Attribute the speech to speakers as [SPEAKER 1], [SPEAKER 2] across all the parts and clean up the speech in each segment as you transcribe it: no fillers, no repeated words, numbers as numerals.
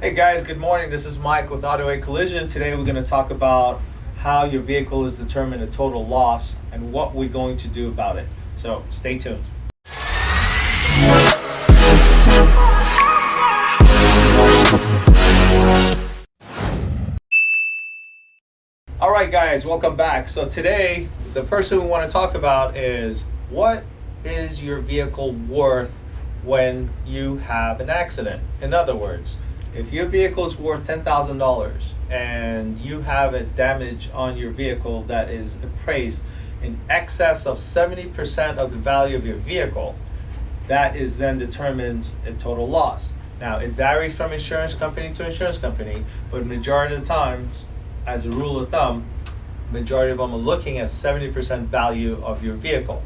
[SPEAKER 1] Hey guys, good morning. This is Mike with Auto A Collision. Today we're going to talk about how your vehicle is determined a total loss and what we're going to do about it. So stay tuned. All right guys, welcome back. So today the first thing we want to talk about is what is your vehicle worth when you have an accident? In other words, if your vehicle is worth $10,000 and you have a damage on your vehicle that is appraised in excess of 70% of the value of your vehicle, that is then determines a total loss. Now, it varies from insurance company to insurance company, but majority of the times, as a rule of thumb, majority of them are looking at 70% value of your vehicle.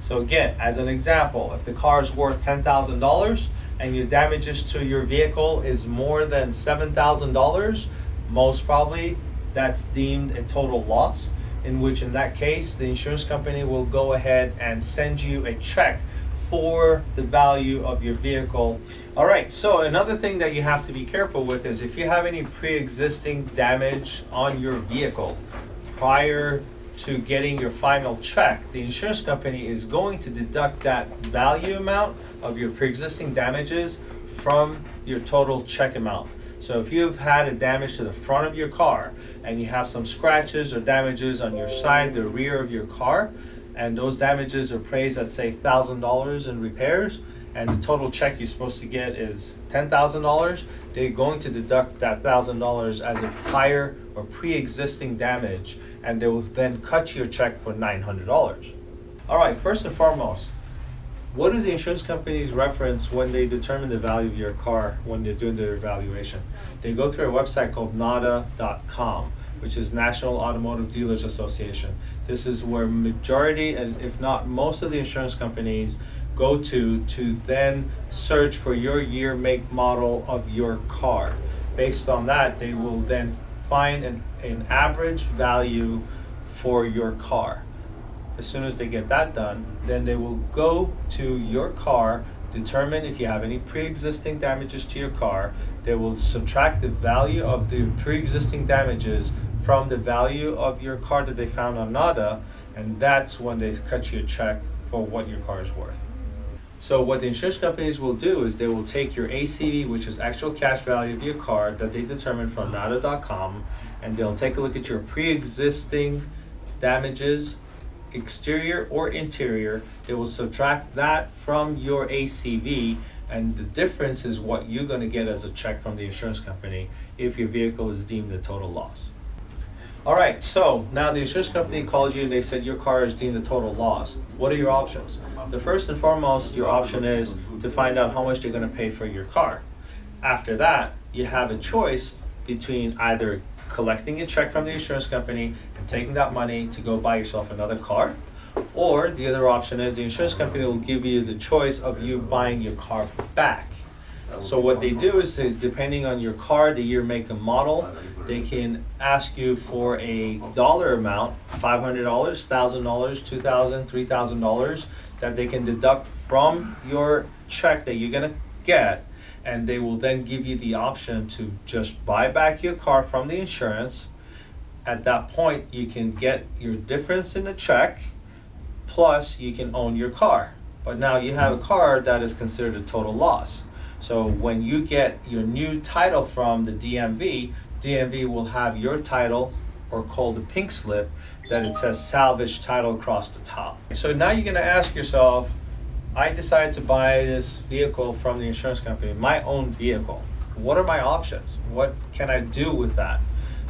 [SPEAKER 1] So again, as an example, if the car is worth $10,000 and your damages to your vehicle is more than $7,000, most probably that's deemed a total loss, in which in that case, the insurance company will go ahead and send you a check for the value of your vehicle. All right, so another thing that you have to be careful with is if you have any pre-existing damage on your vehicle prior to getting your final check, the insurance company is going to deduct that value amount of your pre-existing damages from your total check amount. So if you've had a damage to the front of your car and you have some scratches or damages on your side, the rear of your car, and those damages are appraised at say $1,000 in repairs, and the total check you're supposed to get is $10,000, they're going to deduct that $1,000 as a prior or pre-existing damage, and they will then cut your check for $900. All right, first and foremost, what is the insurance company's reference when they determine the value of your car when they're doing their evaluation? They go through a website called NADA.com, which is National Automotive Dealers Association. This is where majority, and if not most of the insurance companies go to then search for your year, make, model of your car. Based on that, they will then find an average value for your car. As soon as they get that done, then they will go to your car, determine if you have any pre-existing damages to your car. They will subtract the value of the pre-existing damages from the value of your car that they found on NADA, and that's when they cut you a check for what your car is worth. So what the insurance companies will do is they will take your ACV, which is actual cash value of your car that they determined from NADA.com, and they'll take a look at your pre-existing damages, exterior or interior. They will subtract that from your ACV, and the difference is what you're going to get as a check from the insurance company if your vehicle is deemed a total loss. All right, so now the insurance company calls you and they said your car is deemed a total loss. What are your options? The first and foremost, your option is to find out how much they're going to pay for your car. After that, you have a choice between either collecting a check from the insurance company and taking that money to go buy yourself another car, or the other option is the insurance company will give you the choice of you buying your car back. So what they do is, depending on your car, the year, make, and model, they can ask you for a dollar amount, $500, $1,000, $2,000, $3,000, that they can deduct from your check that you're gonna get, and they will then give you the option to just buy back your car from the insurance. At that point, you can get your difference in the check, plus you can own your car. But now you have a car that is considered a total loss. So when you get your new title from the DMV will have your title, or called the pink slip, that it says salvage title across the top. So now you're gonna ask yourself, I decided to buy this vehicle from the insurance company, my own vehicle. What are my options? What can I do with that?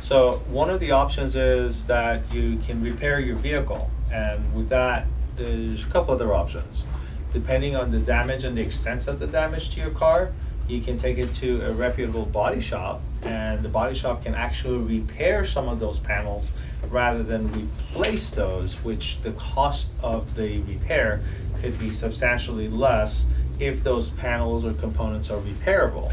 [SPEAKER 1] So one of the options is that you can repair your vehicle, and with that, there's a couple other options. Depending on the damage and the extent of the damage to your car, you can take it to a reputable body shop, and the body shop can actually repair some of those panels rather than replace those, which the cost of the repair could be substantially less if those panels or components are repairable,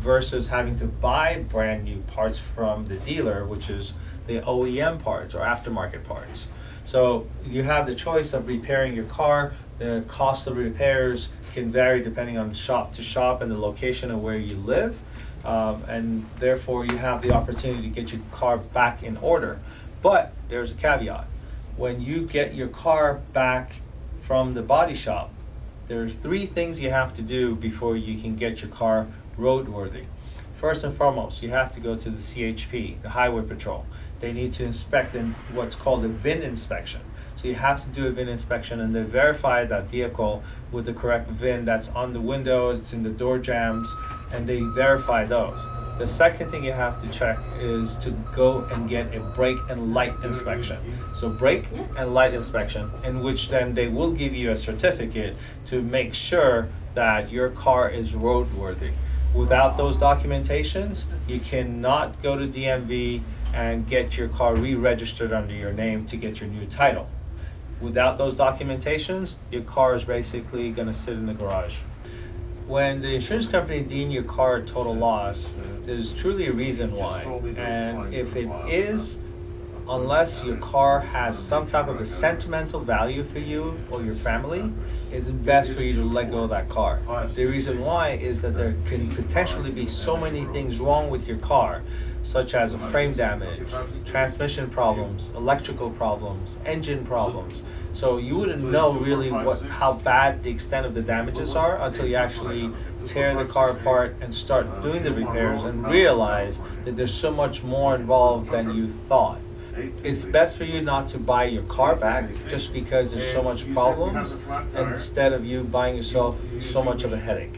[SPEAKER 1] versus having to buy brand new parts from the dealer, which is the OEM parts or aftermarket parts. So you have the choice of repairing your car. The cost of repairs can vary depending on shop to shop and the location of where you live. and therefore you have the opportunity to get your car back in order. But there's a caveat. When you get your car back from the body shop, there's 3 things you have to do before you can get your car roadworthy. First and foremost, you have to go to the CHP, the Highway Patrol. They need to inspect in what's called a VIN inspection. So you have to do a VIN inspection, and they verify that vehicle with the correct VIN that's on the window, it's in the door jambs, and they verify those. The second thing you have to check is to go and get a brake and light inspection. So brake and light inspection, in which then they will give you a certificate to make sure that your car is roadworthy. Without those documentations, you cannot go to DMV and get your car re-registered under your name to get your new title. Without those documentations, your car is basically going to sit in the garage. When the insurance company deem your car a total loss, there's truly a reason why. And if it is, unless your car has some type of a sentimental value for you or your family, it's best for you to let go of that car. The reason why is that there can potentially be so many things wrong with your car, such as a frame damage, transmission problems, electrical problems, engine problems. So you wouldn't know really how bad the extent of the damages are until you actually tear the car apart and start doing the repairs and realize that there's so much more involved than you thought. It's best for you not to buy your car back just because there's so much problems, instead of you buying yourself so much of a headache.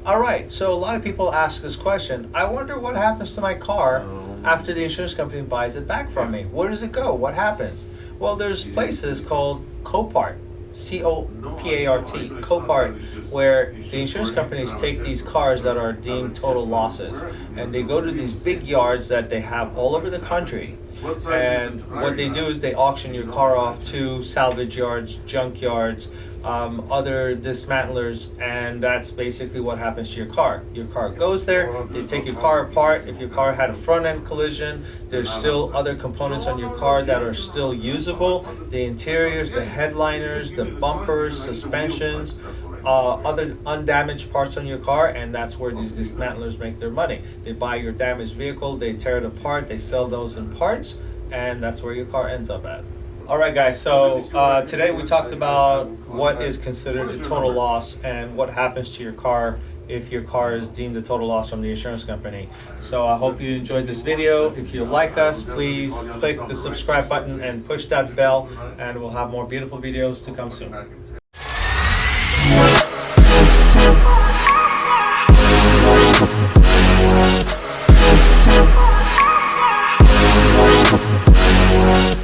[SPEAKER 1] All right, so a lot of people ask this question: I wonder what happens to my car after the insurance company buys it back from me. Where does it go? What happens? Well, there's places called Copart, C-O-P-A-R-T, Copart, where the insurance companies take these cars that are deemed total losses, and they go to these big yards that they have all over the country. And what they do is they auction your car off to salvage yards, junk yards, other dismantlers, and that's basically what happens to your car. Your car goes there, they take your car apart. If your car had a front end collision, there's still other components on your car that are still usable. The interiors, the headliners, the bumpers, suspensions, other undamaged parts on your car, and that's where these dismantlers make their money. They buy your damaged vehicle, they tear it apart, they sell those in parts, and that's where your car ends up at. All right, guys, so today we talked about what is considered a total loss and what happens to your car if your car is deemed a total loss from the insurance company. So I hope you enjoyed this video. If you like us, please click the subscribe button and push that bell, and we'll have more beautiful videos to come soon.